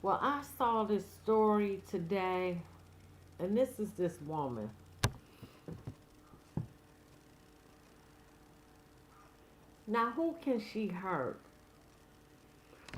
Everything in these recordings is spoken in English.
Well, I saw this story today, and this is this woman. Now, who can she hurt?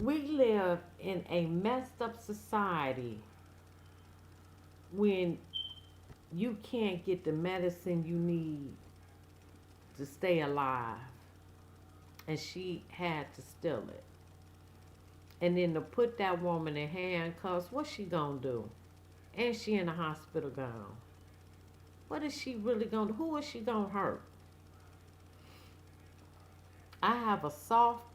We live in a messed up society when you can't get the medicine you need to stay alive, and she had to steal it. And then to put that woman in handcuffs, what's she gonna do? And she in a hospital gown. What is she really gonna do? Who is she gonna hurt? I have a soft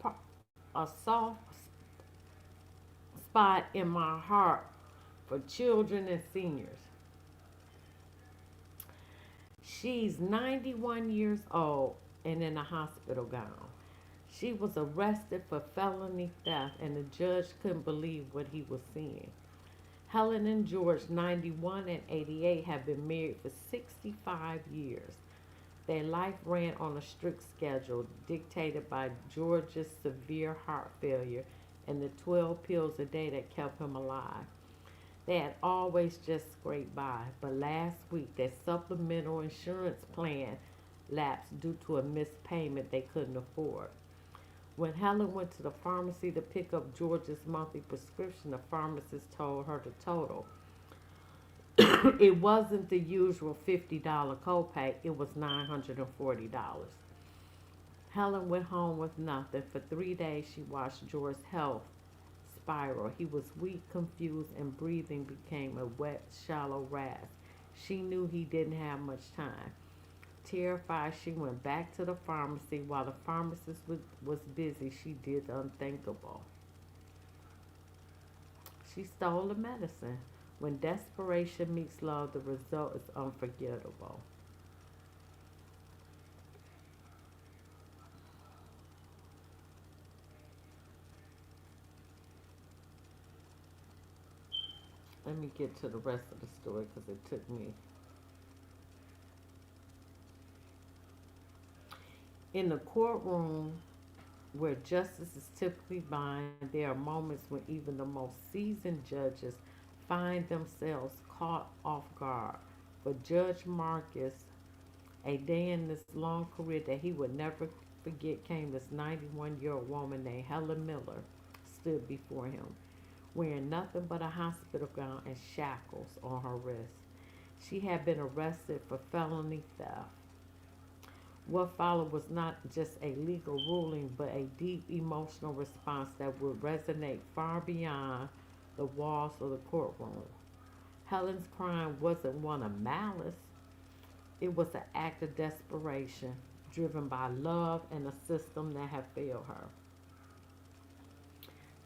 spot in my heart for children and seniors. She's 91 years old and in a hospital gown. She was arrested for felony theft, and the judge couldn't believe what he was seeing. Helen and George, 91 and 88, have been married for 65 years. Their life ran on a strict schedule dictated by George's severe heart failure and the 12 pills a day that kept him alive. They had always just scraped by, but last week their supplemental insurance plan lapsed due to a missed payment they couldn't afford. When Helen went to the pharmacy to pick up George's monthly prescription, the pharmacist told her the total. It wasn't the usual $50 copay, it was $940. Helen went home with nothing. For 3 days, she watched George's health spiral. He was weak, confused, and breathing became a wet, shallow rasp. She knew he didn't have much time. Terrified, she went back to the pharmacy. While the pharmacist was busy, she did the unthinkable. She stole the medicine. When desperation meets love, the result is unforgettable. Let me get to the rest of the story because it took me. In the courtroom where justice is typically blind, there are moments when even the most seasoned judges find themselves caught off guard. For Judge Marcus, a day in this long career that he would never forget came this 91-year-old woman named Helen Miller stood before him, wearing nothing but a hospital gown and shackles on her wrists. She had been arrested for felony theft. What followed was not just a legal ruling, but a deep emotional response that would resonate far beyond the walls of the courtroom. Helen's crime wasn't one of malice, it was an act of desperation, driven by love and a system that had failed her.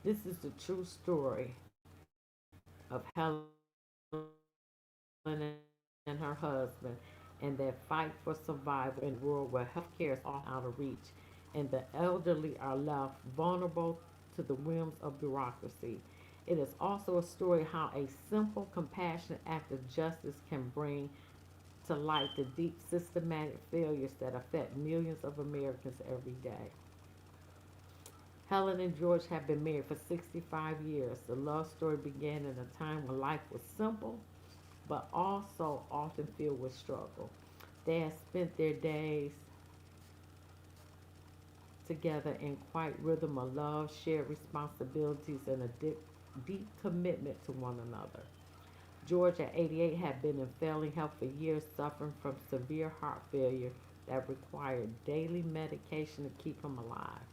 This is the true story of Helen and her husband and their fight for survival in a world where healthcare is often out of reach and the elderly are left vulnerable to the whims of bureaucracy. It is also a story how a simple, compassionate act of justice can bring to light the deep systematic failures that affect millions of Americans every day. Helen and George have been married for 65 years. The love story began in a time when life was simple, but also often filled with struggle. They had spent their days together in quiet rhythm of love, shared responsibilities, and a deep commitment to one another. George, at 88, had been in failing health for years, suffering from severe heart failure that required daily medication to keep him alive.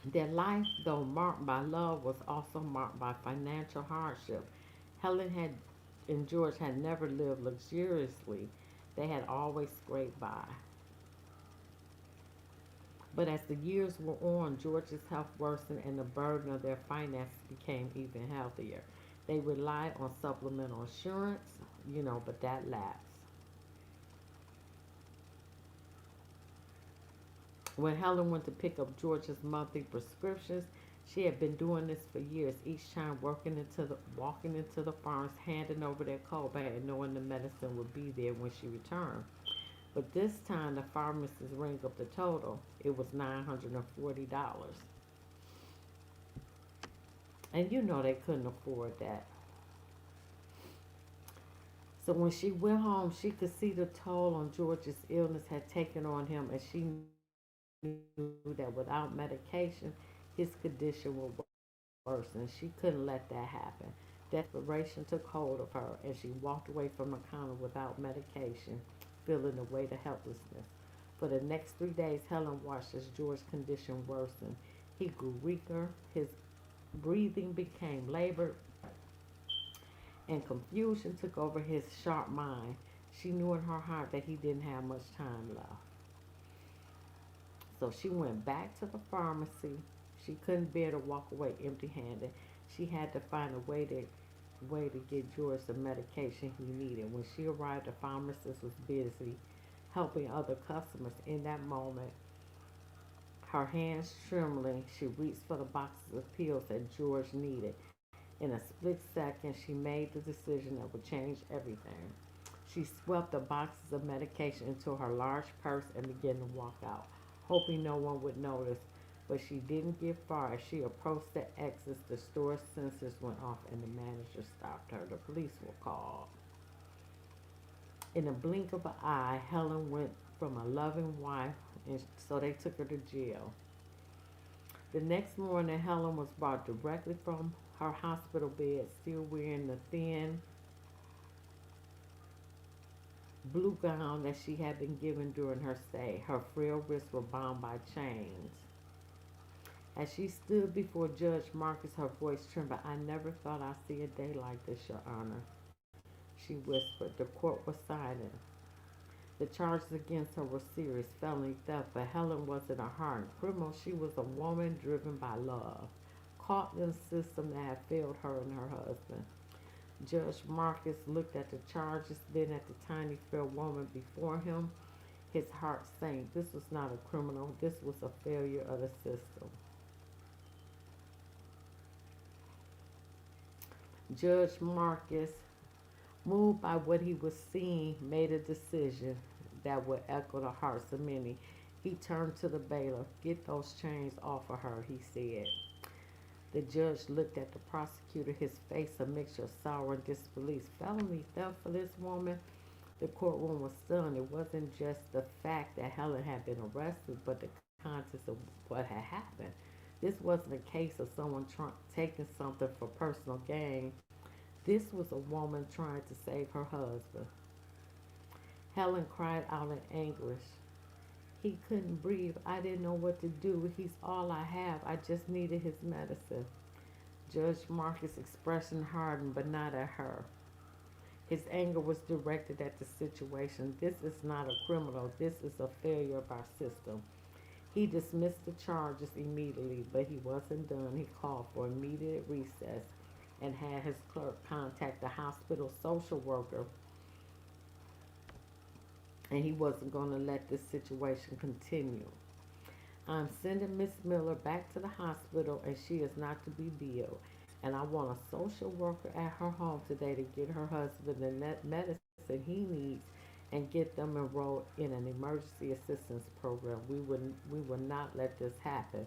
Their life, though marked by love, was also marked by financial hardship. Helen had and George had never lived luxuriously. They had always scraped by. But as the years wore on, George's health worsened and the burden of their finances became even heavier. They relied on supplemental insurance, but that lapsed. When Helen went to pick up George's monthly prescriptions, she had been doing this for years, each time walking into the farms, handing over their copay and knowing the medicine would be there when she returned. But this time the pharmacist rang up the total. It was $940. And you know they couldn't afford that. So when she went home, she could see the toll on George's illness had taken on him, and she knew that without medication, his condition would worsen. She couldn't let that happen. Desperation took hold of her, and she walked away from the counter without medication, feeling the weight of helplessness. For the next 3 days, Helen watched as George's condition worsened. He grew weaker, his breathing became labored, and confusion took over his sharp mind. She knew in her heart that he didn't have much time left. So she went back to the pharmacy. She couldn't bear to walk away empty-handed. She had to find a way to get George the medication he needed. When she arrived, the pharmacist was busy helping other customers. In that moment, her hands trembling, she reached for the boxes of pills that George needed. In a split second, she made the decision that would change everything. She swept the boxes of medication into her large purse and began to walk out, hoping no one would notice. But she didn't get far. As she approached the exits, the store sensors went off and the manager stopped her. The police were called. In a blink of an eye, Helen went from a loving wife, and so they took her to jail. The next morning, Helen was brought directly from her hospital bed, still wearing the thin blue gown that she had been given during her stay. Her frail wrists were bound by chains. As she stood before Judge Marcus, her voice trembled. "I never thought I'd see a day like this, Your Honor," she whispered. The court was silent. The charges against her were serious felony theft, but Helen wasn't a hardened criminal. She was a woman driven by love, caught in a system that had failed her and her husband. Judge Marcus looked at the charges, then at the tiny, fair woman before him. His heart sank. This was not a criminal. This was a failure of the system. Judge Marcus, moved by what he was seeing, made a decision that would echo the hearts of many. He turned to the bailiff. "Get those chains off of her," he said. The judge looked at the prosecutor, his face a mixture of sorrow and disbelief. Felony theft for this woman? The courtroom was stunned. It wasn't just the fact that Helen had been arrested, but the context of what had happened. This wasn't a case of someone taking something for personal gain. This was a woman trying to save her husband. Helen cried out in anguish. "He couldn't breathe. I didn't know what to do. He's all I have. I just needed his medicine." Judge Marcus' expression hardened, but not at her. His anger was directed at the situation. "This is not a criminal. This is a failure of our system." He dismissed the charges immediately, but he wasn't done. He called for immediate recess and had his clerk contact the hospital social worker, and he wasn't going to let this situation continue. "I'm sending Miss Miller back to the hospital, and she is not to be billed. And I want a social worker at her home today to get her husband the medicine he needs and get them enrolled in an emergency assistance program. We will not let this happen."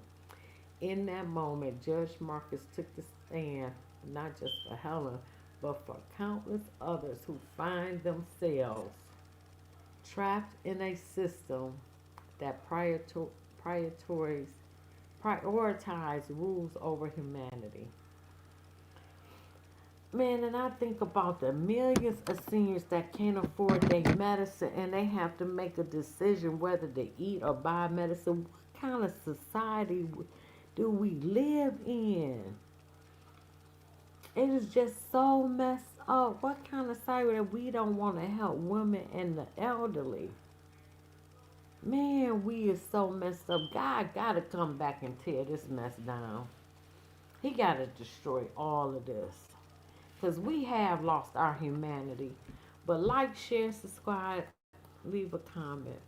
In that moment, Judge Marcus took the stand, not just for Helen, but for countless others who find themselves trapped in a system that prioritize rules over humanity. Man, and I think about the millions of seniors that can't afford their medicine and they have to make a decision whether to eat or buy medicine. What kind of society do we live in? It is just so messed up. What kind of society that we don't want to help women and the elderly? Man, we is so messed up. God got to come back and tear this mess down. He got to destroy all of this. Because we have lost our humanity. But like, share, subscribe, leave a comment.